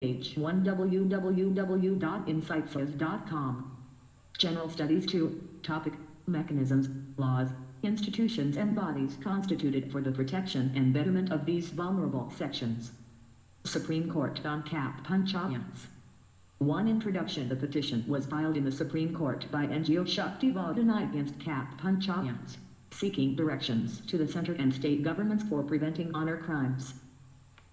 Page 1 www.insightsays.com. General Studies 2. Topic: Mechanisms, laws, institutions and bodies constituted for the protection and betterment of these vulnerable sections. Supreme Court on Khap Panchayats. 1. Introduction. The petition was filed in the Supreme Court by NGO Shakti Vadana against Khap Panchayats, seeking directions to the center and state governments for preventing honor crimes.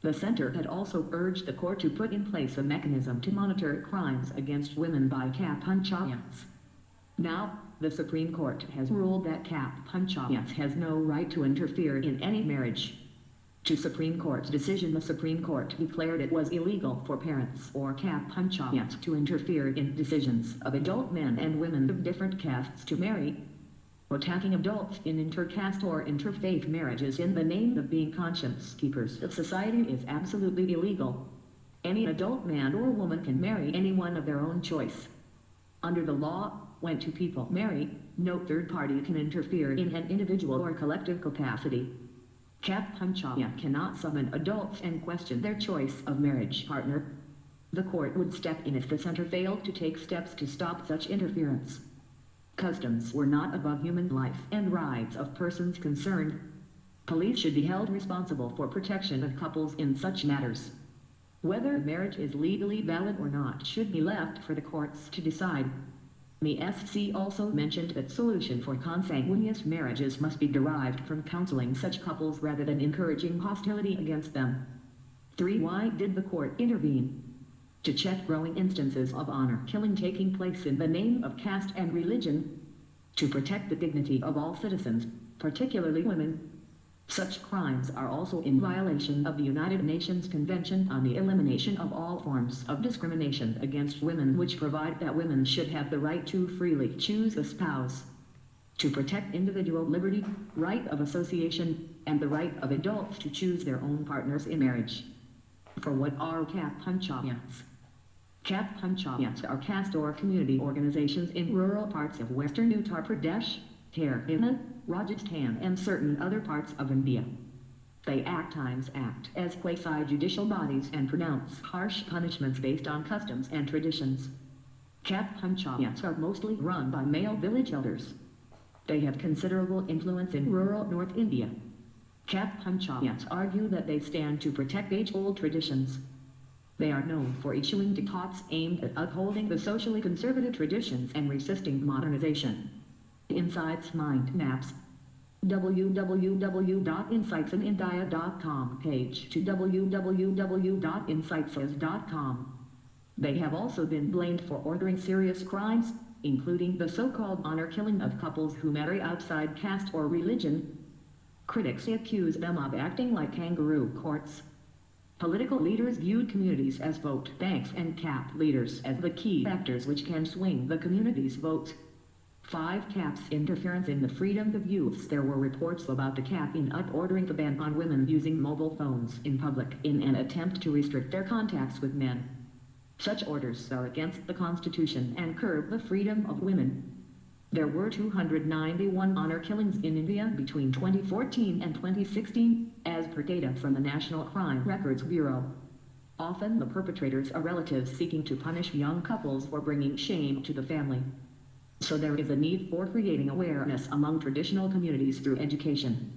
The center had also urged the court to put in place a mechanism to monitor crimes against women by Khap Panchayats. Now, the Supreme Court has ruled that Khap Panchayats has no right to interfere in any marriage. To Supreme Court's decision, the Supreme Court declared it was illegal for parents or Khap Panchayats to interfere in decisions of adult men and women of different castes to marry. Attacking adults in intercaste or interfaith marriages in the name of being conscience keepers of society is absolutely illegal. Any adult man or woman can marry anyone of their own choice. Under the law, when two people marry, no third party can interfere in an individual or collective capacity. Khap Panchayat cannot summon adults and question their choice of marriage partner. The court would step in if the center failed to take steps to stop such interference. Customs were not above human life and rights of persons concerned. Police should be held responsible for protection of couples in such matters. Whether marriage is legally valid or not should be left for the courts to decide. The SC also mentioned that solution for consanguineous marriages must be derived from counseling such couples rather than encouraging hostility against them. 3. Why did the court intervene? To check growing instances of honor killing taking place in the name of caste and religion. To protect the dignity of all citizens, particularly women. Such crimes are also in violation of the United Nations Convention on the Elimination of All Forms of Discrimination Against Women, which provide that women should have the right to freely choose a spouse. To protect individual liberty, right of association, and the right of adults to choose their own partners in marriage. For what are Khap Panchayats? Khap Panchayats are caste or community organizations in rural parts of western Uttar Pradesh, Haryana, Rajasthan and certain other parts of India. They at times act as quasi-judicial bodies and pronounce harsh punishments based on customs and traditions. Khap Panchayats are mostly run by male village elders. They have considerable influence in rural North India. Khap Panchayats argue that they stand to protect age-old traditions. They are known for issuing diktats aimed at upholding the socially conservative traditions and resisting modernization. Insights Mind Maps. www.insightsanindia.com. Page to www.insightsays.com. They have also been blamed for ordering serious crimes, including the so-called honor killing of couples who marry outside caste or religion. Critics accuse them of acting like kangaroo courts. Political leaders viewed communities as vote banks and Khap leaders as the key factors which can swing the community's votes. 5. Khap's interference in the freedom of youths. There were reports about the Khap in ordering the ban on women using mobile phones in public in an attempt to restrict their contacts with men. Such orders are against the Constitution and curb the freedom of women. There were 291 honor killings in India between 2014 and 2016, as per data from the National Crime Records Bureau. Often the perpetrators are relatives seeking to punish young couples for bringing shame to the family. So there is a need for creating awareness among traditional communities through education.